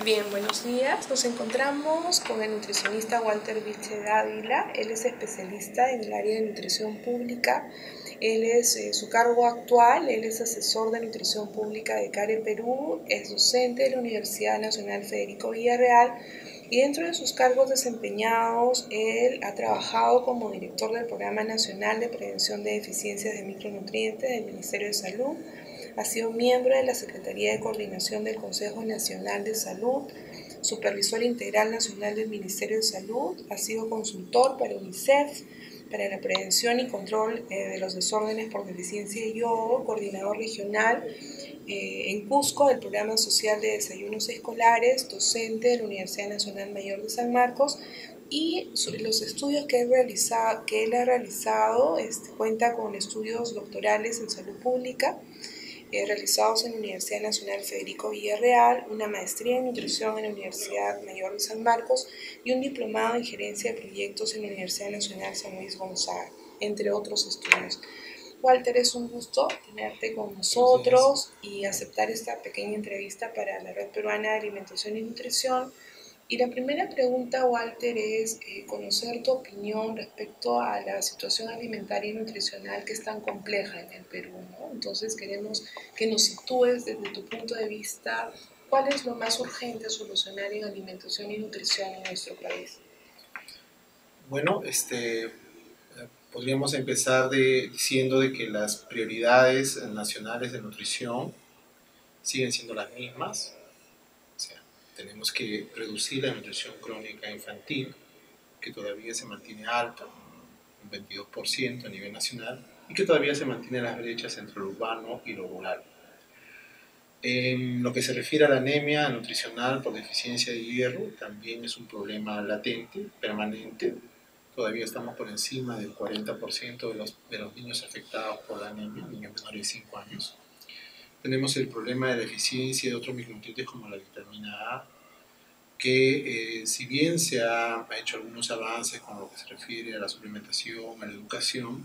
Bien, buenos días. Nos encontramos con el nutricionista Walter Vilche Dávila. Él es especialista en el área de nutrición pública. Él es su cargo actual, él es asesor de nutrición pública de CARE Perú, es docente de la Universidad Nacional Federico Villarreal y dentro de sus cargos desempeñados, él ha trabajado como director del Programa Nacional de Prevención de Deficiencias de Micronutrientes del Ministerio de Salud. Ha sido miembro de la Secretaría de Coordinación del Consejo Nacional de Salud, supervisor integral nacional del Ministerio de Salud, ha sido consultor para UNICEF, para la prevención y control de los desórdenes por deficiencia de yodo, coordinador regional en Cusco del Programa Social de Desayunos Escolares, docente de la Universidad Nacional Mayor de San Marcos, y los estudios que él ha realizado cuenta con estudios doctorales en salud pública, realizados en la Universidad Nacional Federico Villarreal, una maestría en nutrición en la Universidad Mayor de San Marcos y un diplomado en gerencia de proyectos en la Universidad Nacional San Luis Gonzaga, entre otros estudios. Walter, es un gusto tenerte con nosotros y aceptar esta pequeña entrevista para la Red Peruana de Alimentación y Nutrición. Y la primera pregunta, Walter, es conocer tu opinión respecto a la situación alimentaria y nutricional que es tan compleja en el Perú, ¿no? Entonces queremos que nos sitúes desde tu punto de vista cuál es lo más urgente a solucionar en alimentación y nutrición en nuestro país. Bueno, podríamos empezar diciendo de que las prioridades nacionales de nutrición siguen siendo las mismas. O sea, tenemos que reducir la nutrición crónica infantil, que todavía se mantiene alta, un 22% a nivel nacional, y que todavía se mantienen las brechas entre lo urbano y lo rural. En lo que se refiere a la anemia nutricional por deficiencia de hierro, también es un problema latente, permanente. Todavía estamos por encima del 40% de los niños afectados por la anemia, niños menores de 5 años. Tenemos el problema de la deficiencia de otros micronutrientes como la vitamina A, que si bien se ha hecho algunos avances con lo que se refiere a la suplementación, a la educación,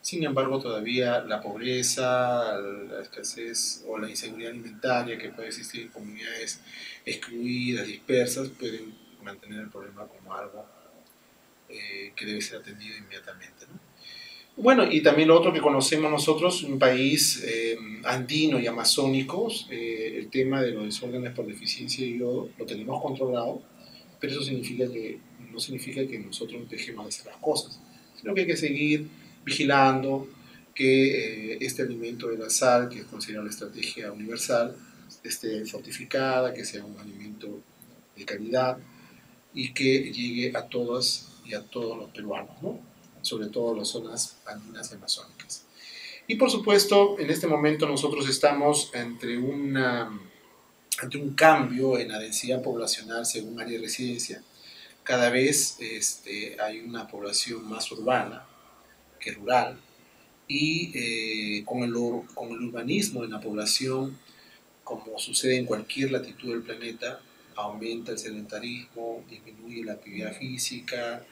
sin embargo todavía la pobreza, la escasez o la inseguridad alimentaria que puede existir en comunidades excluidas, dispersas, pueden mantener el problema como algo que debe ser atendido inmediatamente, ¿no? Bueno, y también lo otro que conocemos nosotros, un país andino y amazónico, el tema de los desórdenes por deficiencia de yodo lo tenemos controlado, pero eso no significa que nosotros dejemos de hacer las cosas, sino que hay que seguir vigilando que este alimento de la sal, que es considerado la estrategia universal, esté fortificada, que sea un alimento de calidad y que llegue a todas y a todos los peruanos, ¿no? Sobre todo las zonas andinas y amazónicas. Y por supuesto, en este momento nosotros estamos ante un cambio en la densidad poblacional según área de residencia. Cada vez hay una población más urbana que rural y con el urbanismo en la población, como sucede en cualquier latitud del planeta, aumenta el sedentarismo, disminuye la actividad física,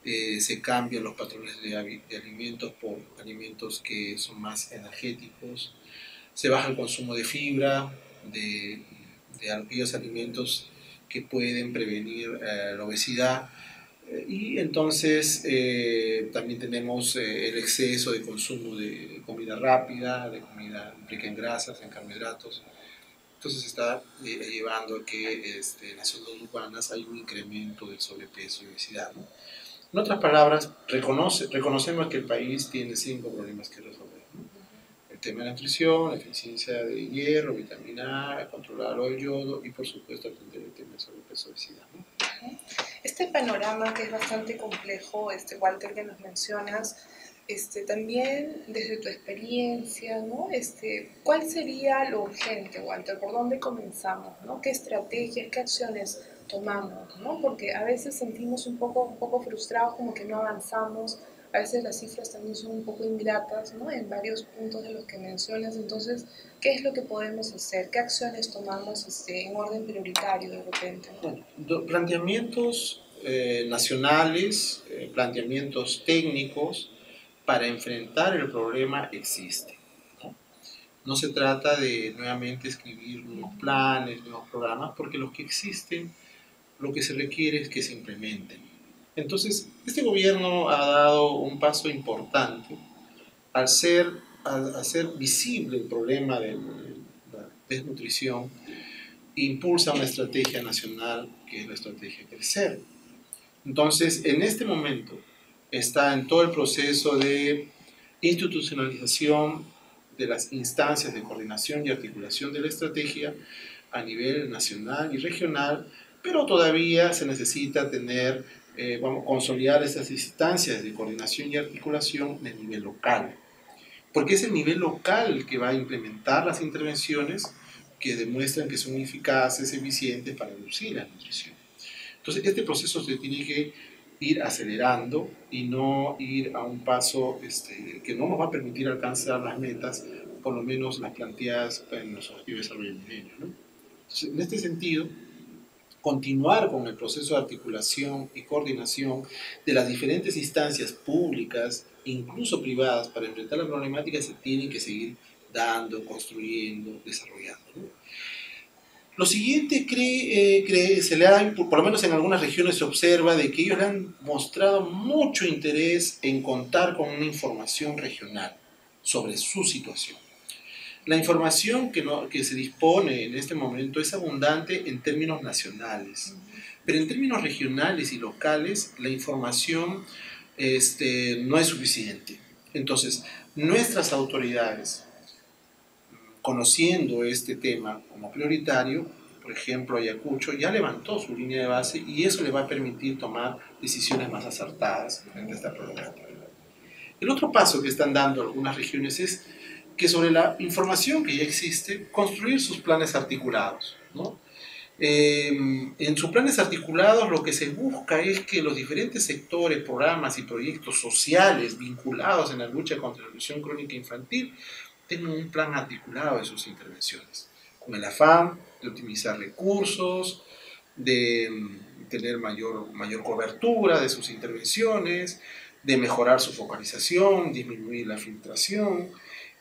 se cambian los patrones de alimentos por alimentos que son más energéticos, se baja el consumo de fibra, de aquellos alimentos que pueden prevenir la obesidad, y entonces también tenemos el exceso de consumo de comida rápida, de comida rica en grasas, en carbohidratos. Entonces está llevando a que en las zonas urbanas hay un incremento del sobrepeso y obesidad, ¿no? En otras palabras, reconocemos que el país tiene 5 problemas que resolver, ¿no? El tema de la nutrición, la deficiencia de hierro, vitamina A, controlar el yodo y por supuesto atender el tema de sobrepeso y obesidad, ¿no? Este panorama que es bastante complejo, Walter, que nos mencionas, también desde tu experiencia, ¿no? ¿Cuál sería lo urgente, Walter? ¿Por dónde comenzamos, ¿no? ¿Qué estrategias, qué acciones tomamos, ¿no? Porque a veces sentimos un poco frustrados, como que no avanzamos. A veces las cifras también son un poco ingratas, ¿no? En varios puntos de los que mencionas. Entonces, ¿qué es lo que podemos hacer? ¿Qué acciones tomamos en orden prioritario de repente, ¿no? Bueno, planteamientos nacionales, planteamientos técnicos para enfrentar el problema existen, ¿no? No se trata de nuevamente escribir nuevos planes, nuevos programas, porque los que existen, lo que se requiere es que se implementen. Entonces, este gobierno ha dado un paso importante al hacer visible el problema de la desnutrición. Impulsa una estrategia nacional que es la estrategia Crecer. Entonces, en este momento está en todo el proceso de institucionalización de las instancias de coordinación y articulación de la estrategia a nivel nacional y regional, pero todavía se necesita tener, vamos, consolidar estas instancias de coordinación y articulación en el nivel local, porque es el nivel local el que va a implementar las intervenciones que demuestran que son eficaces, eficientes para reducir la nutrición. Entonces, este proceso se tiene que ir acelerando y no ir a un paso que no nos va a permitir alcanzar las metas, por lo menos las planteadas en los Objetivos de Desarrollo del Milenio, ¿no? Entonces, en este sentido, continuar con el proceso de articulación y coordinación de las diferentes instancias públicas, incluso privadas, para enfrentar la problemática se tienen que seguir dando, construyendo, desarrollando, ¿no? Lo siguiente se le ha, por lo menos en algunas regiones se observa de que ellos le han mostrado mucho interés en contar con una información regional sobre su situación. La información que se dispone en este momento es abundante en términos nacionales, pero en términos regionales y locales la información no es suficiente. Entonces, nuestras autoridades, conociendo este tema como prioritario, por ejemplo, Ayacucho ya levantó su línea de base y eso le va a permitir tomar decisiones más acertadas frente a esta problemática. El otro paso que están dando algunas regiones es que sobre la información que ya existe, construir sus planes articulados, ¿no? En sus planes articulados lo que se busca es que los diferentes sectores, programas y proyectos sociales vinculados en la lucha contra la nutrición crónica infantil tengan un plan articulado de sus intervenciones, con el afán de optimizar recursos, de tener mayor cobertura de sus intervenciones, de mejorar su focalización, disminuir la filtración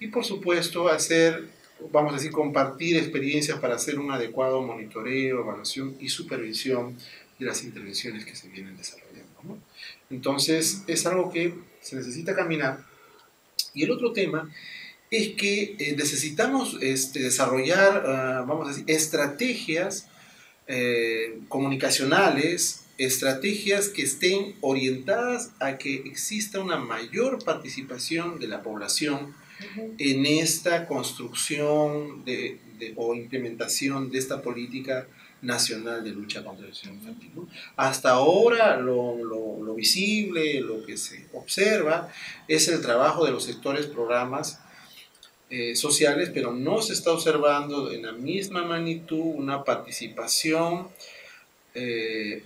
y por supuesto hacer, vamos a decir, compartir experiencias para hacer un adecuado monitoreo, evaluación y supervisión de las intervenciones que se vienen desarrollando, ¿no? Entonces es algo que se necesita caminar. Y el otro tema es que necesitamos desarrollar, vamos a decir, estrategias comunicacionales, estrategias que estén orientadas a que exista una mayor participación de la población en esta construcción o implementación de esta política nacional de lucha contra la nutrición infantil, ¿no? Hasta ahora lo visible, lo que se observa es el trabajo de los sectores, programas sociales, pero no se está observando en la misma magnitud una participación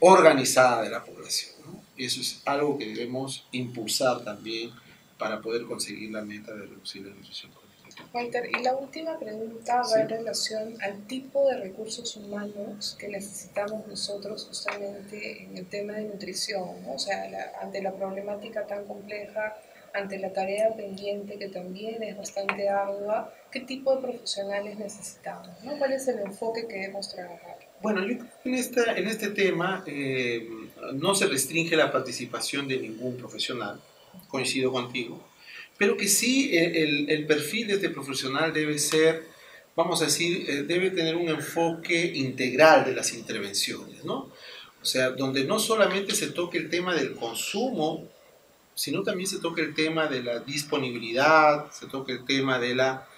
organizada de la población, ¿no? Y eso es algo que debemos impulsar también para poder conseguir la meta de reducir la nutrición crónica. Walter, y la última pregunta Sí. va en relación al tipo de recursos humanos que necesitamos nosotros justamente en el tema de nutrición, ¿no? O sea, ante la problemática tan compleja, ante la tarea pendiente que también es bastante ardua, ¿qué tipo de profesionales necesitamos, ¿no? ¿Cuál es el enfoque que debemos trabajar? Bueno, yo creo que en este tema no se restringe la participación de ningún profesional, coincido contigo, pero que sí el perfil de este profesional debe ser, vamos a decir, debe tener un enfoque integral de las intervenciones, ¿no? O sea, donde no solamente se toque el tema del consumo, sino también se toque el tema de la disponibilidad, se toque el tema de la,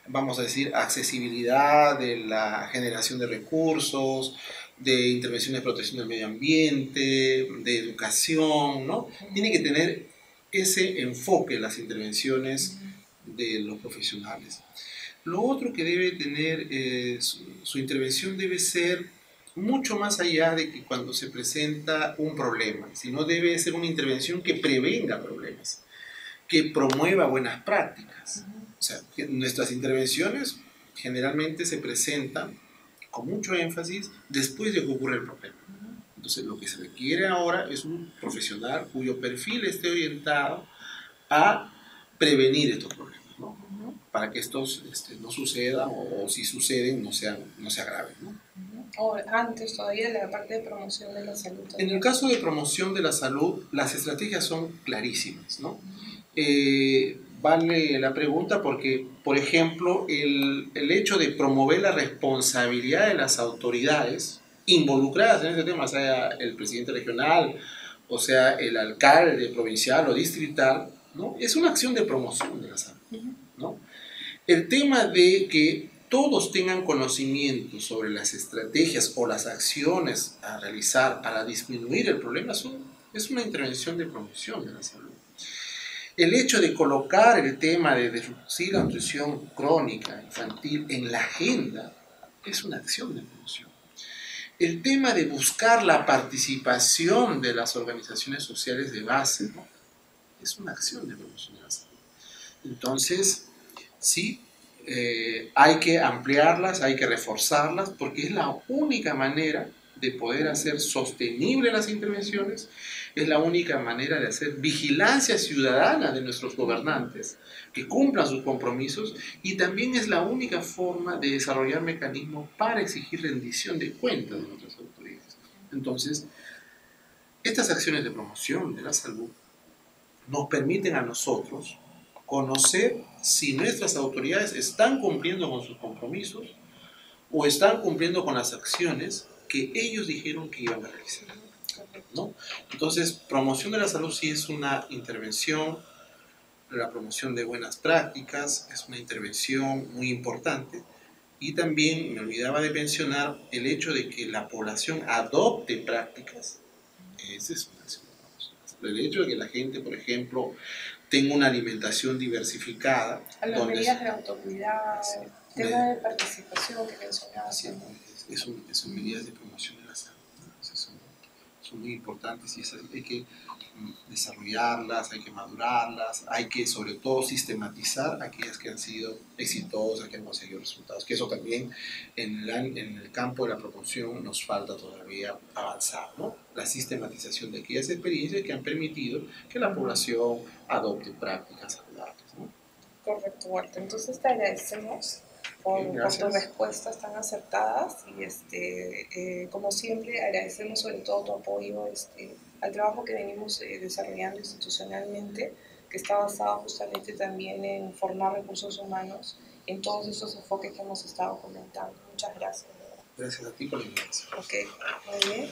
vamos a decir, accesibilidad, de la generación de recursos, de intervenciones de protección del medio ambiente, de educación, ¿no? Tiene que tener ese enfoque en las intervenciones de los profesionales. Lo otro que debe tener, su intervención debe ser mucho más allá de que cuando se presenta un problema, sino debe ser una intervención que prevenga problemas, que promueva buenas prácticas. O sea, que nuestras intervenciones generalmente se presentan con mucho énfasis después de que ocurre el problema. Entonces, lo que se requiere ahora es un profesional cuyo perfil esté orientado a prevenir estos problemas, ¿no? para que estos no sucedan o si suceden no se agraven, ¿no? O antes todavía la parte de promoción de la salud. En el caso de promoción de la salud, las estrategias son clarísimas, ¿no? Vale la pregunta porque, por ejemplo, el hecho de promover la responsabilidad de las autoridades involucradas en este tema, sea el presidente regional, o sea el alcalde provincial o distrital, ¿no? Es una acción de promoción de la salud, ¿no? El tema de que todos tengan conocimiento sobre las estrategias o las acciones a realizar para disminuir el problema es una intervención de promoción de la salud. El hecho de colocar el tema de reducir la nutrición crónica infantil en la agenda es una acción de promoción. El tema de buscar la participación de las organizaciones sociales de base, ¿no? Es una acción de promoción de la salud. Entonces, sí, hay que ampliarlas, hay que reforzarlas, porque es la única manera de poder hacer sostenibles las intervenciones, es la única manera de hacer vigilancia ciudadana de nuestros gobernantes, que cumplan sus compromisos, y también es la única forma de desarrollar mecanismos para exigir rendición de cuentas de nuestras autoridades. Entonces, estas acciones de promoción de la salud nos permiten a nosotros conocer si nuestras autoridades están cumpliendo con sus compromisos o están cumpliendo con las acciones que ellos dijeron que iban a realizar, ¿no? Entonces, promoción de la salud sí es una intervención, la promoción de buenas prácticas es una intervención muy importante, y también me olvidaba de mencionar el hecho de que la población adopte prácticas. Esa es una acción de promoción. El hecho de que la gente, por ejemplo, tenga una alimentación diversificada. A las medidas de autocuidado, tema de participación que mencionabas. Sí, son medidas de promoción de la salud, ¿no? Son muy importantes y hay que desarrollarlas, hay que madurarlas, hay que sobre todo sistematizar aquellas que han sido exitosas, que han conseguido resultados, que eso también en el campo de la promoción nos falta todavía avanzar, ¿no? La sistematización de aquellas experiencias que han permitido que la población adopte prácticas saludables, ¿no? Correcto, Walter. Entonces te agradecemos por tus respuestas tan acertadas y como siempre agradecemos sobre todo tu apoyo al trabajo que venimos desarrollando institucionalmente, que está basado justamente también en formar recursos humanos en todos estos enfoques que hemos estado comentando. Muchas gracias. Gracias a ti por la invitación. Ok, muy bien.